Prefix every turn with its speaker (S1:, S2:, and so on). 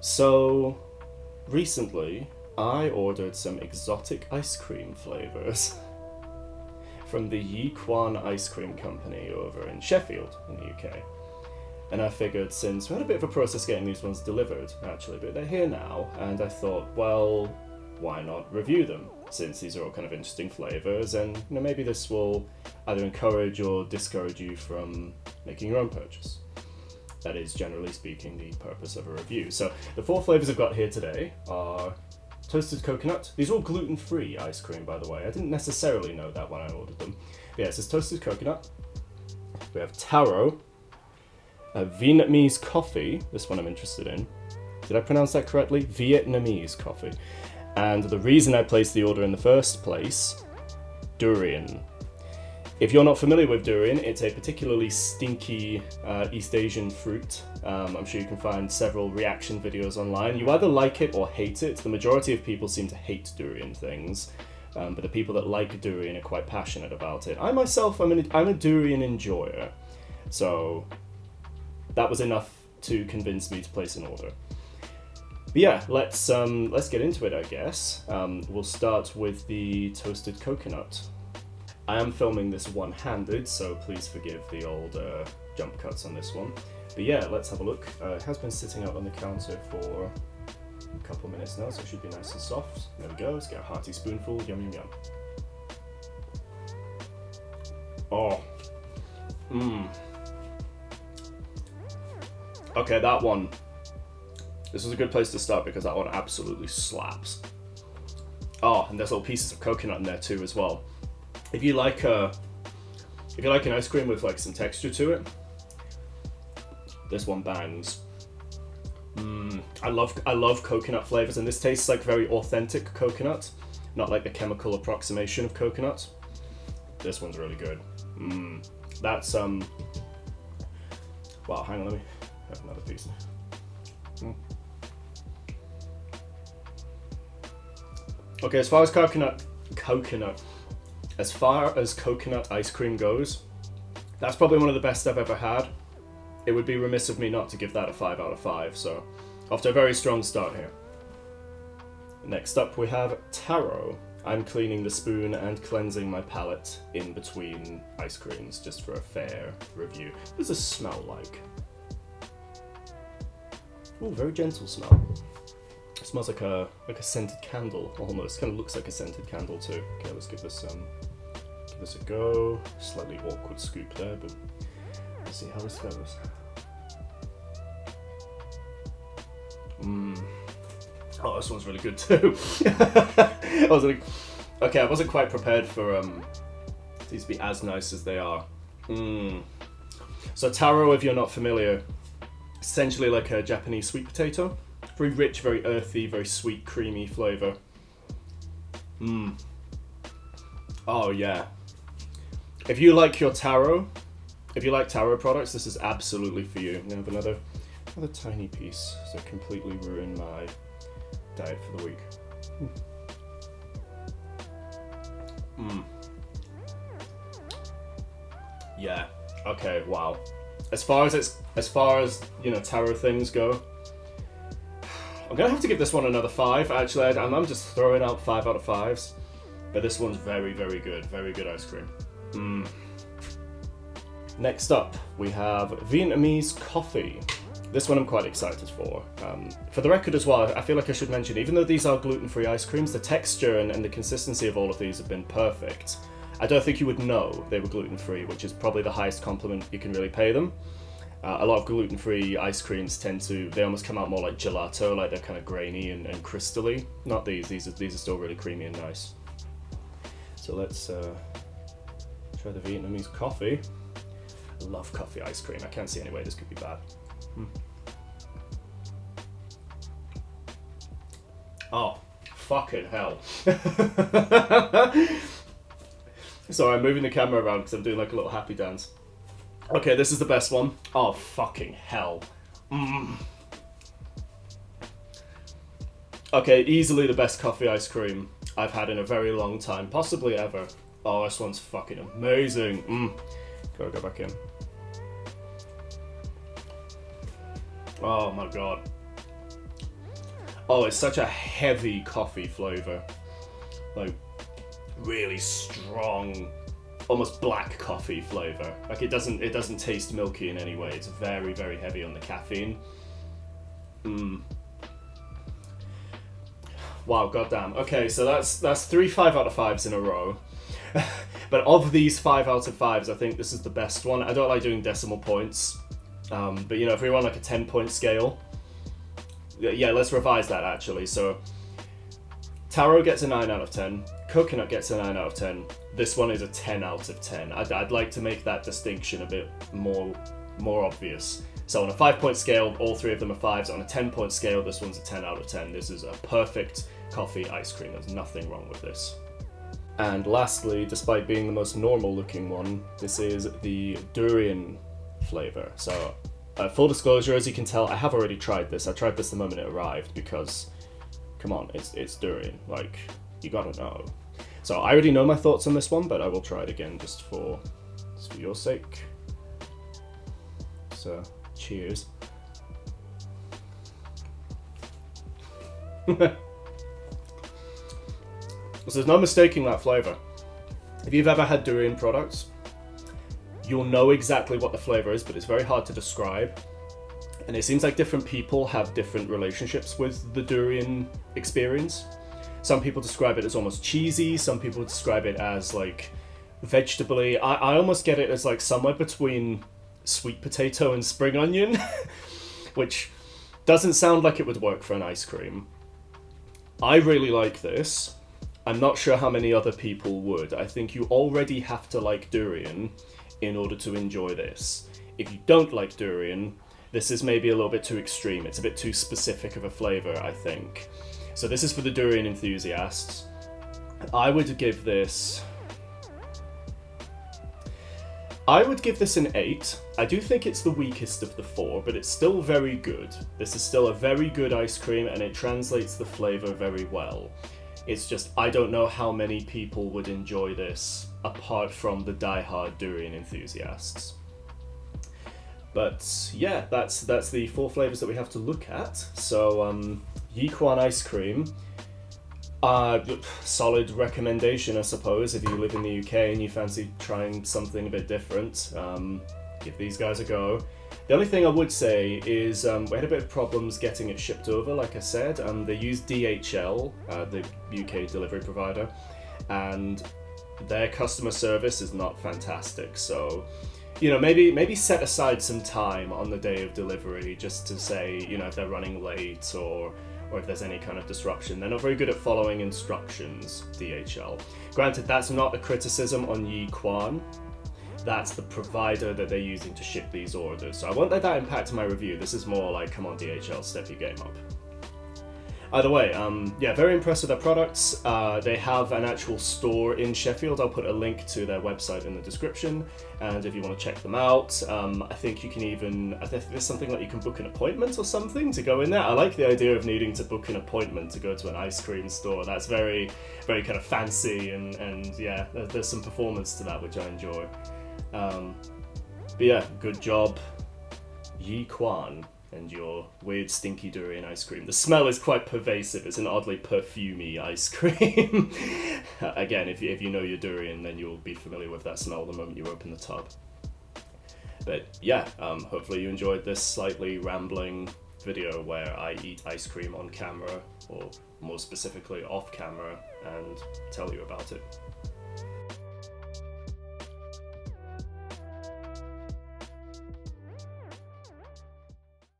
S1: So, recently, I ordered some exotic ice cream flavors from the Yee Kwan ice cream company over in Sheffield, in the UK. And I figured, since we had a bit of a process getting these ones delivered, actually, but they're here now, and I thought, well, why not review them, since these are all kind of interesting flavors, and maybe this will either encourage or discourage you from making your own purchase. That is, generally speaking, the purpose of a review. So the 4 flavors I've got here today are toasted coconut. These are all gluten-free ice cream, by the way. I didn't necessarily know that when I ordered them. But yeah, it says toasted coconut. We have Taro, Vietnamese Coffee. This one I'm interested in. Did I pronounce that correctly? Vietnamese Coffee. And the reason I placed the order in the first place, Durian. If you're not familiar with durian, it's a particularly stinky East Asian fruit. I'm sure you can find several reaction videos online. You either like it or hate it. The majority of people seem to hate durian things, but the people that like durian are quite passionate about it. I myself, I'm a durian enjoyer, so that was enough to convince me to place an order. But yeah, let's get into it, I guess. We'll start with the toasted coconut. I am filming this one-handed, so please forgive the old jump cuts on this one. But yeah, let's have a look. It has been sitting out on the counter for a couple minutes now, so it should be nice and soft. There we go, let's get a hearty spoonful. Yum, yum, yum. Oh. Mmm. Okay, that one. This was a good place to start because that one absolutely slaps. Oh, and there's little pieces of coconut in there too as well. If you like an ice cream with like some texture to it, this one bangs. I love coconut flavors, and this tastes like very authentic coconut, not like the chemical approximation of coconut. This one's really good. That's wow, hang on, let me have another piece. Okay, as far as coconut ice cream goes, that's probably one of the best I've ever had. It would be remiss of me not to give that a 5 out of 5, so off to a very strong start here. Next up we have Taro. I'm cleaning the spoon and cleansing my palate in between ice creams just for a fair review. What does this smell like? Ooh, very gentle smell. It smells like a scented candle almost. Kind of looks like a scented candle too. Okay, let's give this a go. Slightly awkward scoop there, but let's see how this goes. Oh, this one's really good too. I wasn't quite prepared for these to be as nice as they are. So Taro, if you're not familiar, essentially like a Japanese sweet potato. Very rich, very earthy, very sweet, creamy flavour. Oh yeah. If you like Taro products, this is absolutely for you. I'm gonna have another tiny piece to completely ruin my diet for the week. Yeah. Okay. Wow. As far as Taro things go, I'm gonna have to give this one another 5. Actually, I'm just throwing out 5 out of 5s, but this one's very, very good. Very good ice cream. Next up, we have Vietnamese Coffee. This one I'm quite excited for. For the record as well, I feel like I should mention, even though these are gluten-free ice creams, the texture and the consistency of all of these have been perfect. I don't think you would know they were gluten-free, which is probably the highest compliment you can really pay them. A lot of gluten-free ice creams they almost come out more like gelato, like they're kind of grainy and crystally. Not these are still really creamy and nice. So let's try the Vietnamese coffee. I love coffee ice cream, I can't see any way this could be bad. Oh, fucking hell. Sorry, I'm moving the camera around because I'm doing like a little happy dance. Okay, this is the best one. Oh, fucking hell. Okay, easily the best coffee ice cream I've had in a very long time, possibly ever. Oh, this one's fucking amazing. Gotta go back in. Oh my god. Oh, it's such a heavy coffee flavor. Like, really strong, almost black coffee flavor. Like it doesn't taste milky in any way. It's very, very heavy on the caffeine. Wow, goddamn. Okay, so that's 3 5 out of 5s in a row. But of these 5 out of 5s, I think this is the best one. I don't like doing decimal points. But you know, if we run like a 10-point scale, yeah, let's revise that actually. So Taro gets a 9 out of 10. Coconut gets a 9 out of 10. This one is a 10 out of 10. I'd like to make that distinction a bit more obvious. So on a 5-point scale, all 3 of them are 5s. On a 10-point scale, this one's a 10 out of 10. This is a perfect coffee ice cream. There's nothing wrong with this. And lastly, despite being the most normal looking one, this is the Durian flavor. So full disclosure, as you can tell, I have already tried this. I tried this the moment it arrived because, come on, it's Durian. Like, you gotta know. So I already know my thoughts on this one, but I will try it again just for your sake. So, cheers. So there's no mistaking that flavor. If you've ever had durian products, you'll know exactly what the flavor is, but it's very hard to describe. And it seems like different people have different relationships with the durian experience. Some people describe it as almost cheesy, some people describe it as like vegetably. I almost get it as like somewhere between sweet potato and spring onion, which doesn't sound like it would work for an ice cream. I really like this. I'm not sure how many other people would. I think you already have to like durian in order to enjoy this. If you don't like durian, this is maybe a little bit too extreme. It's a bit too specific of a flavor, I think. So this is for the durian enthusiasts. I would give this an 8. I do think it's the weakest of the 4, but it's still very good. This is still a very good ice cream and it translates the flavor very well. It's just, I don't know how many people would enjoy this apart from the die-hard durian enthusiasts. But yeah, that's the 4 flavors that we have to look at. So Yee Kwan ice cream, solid recommendation, I suppose, if you live in the UK and you fancy trying something a bit different. Give these guys a go. The only thing I would say is we had a bit of problems getting it shipped over, like I said. They use DHL, the UK delivery provider, and their customer service is not fantastic. So, you know, maybe set aside some time on the day of delivery just to say, you know, if they're running late or if there's any kind of disruption. They're not very good at following instructions, DHL. Granted, that's not a criticism on Yee Kwan. That's the provider that they're using to ship these orders. So I won't let that impact my review. This is more like, come on DHL, step your game up. Either way, yeah, very impressed with their products. They have an actual store in Sheffield. I'll put a link to their website in the description. And if you want to check them out, I think you can even, I think there's something like you can book an appointment or something to go in there. I like the idea of needing to book an appointment to go to an ice cream store. That's very, very kind of fancy and yeah, there's some performance to that, which I enjoy. But yeah, good job, Yee Kwan, and your weird stinky durian ice cream. The smell is quite pervasive. It's an oddly perfumey ice cream. Again, if you know your durian, then you'll be familiar with that smell the moment you open the tub. But yeah, hopefully you enjoyed this slightly rambling video where I eat ice cream on camera, or more specifically off camera, and tell you about it.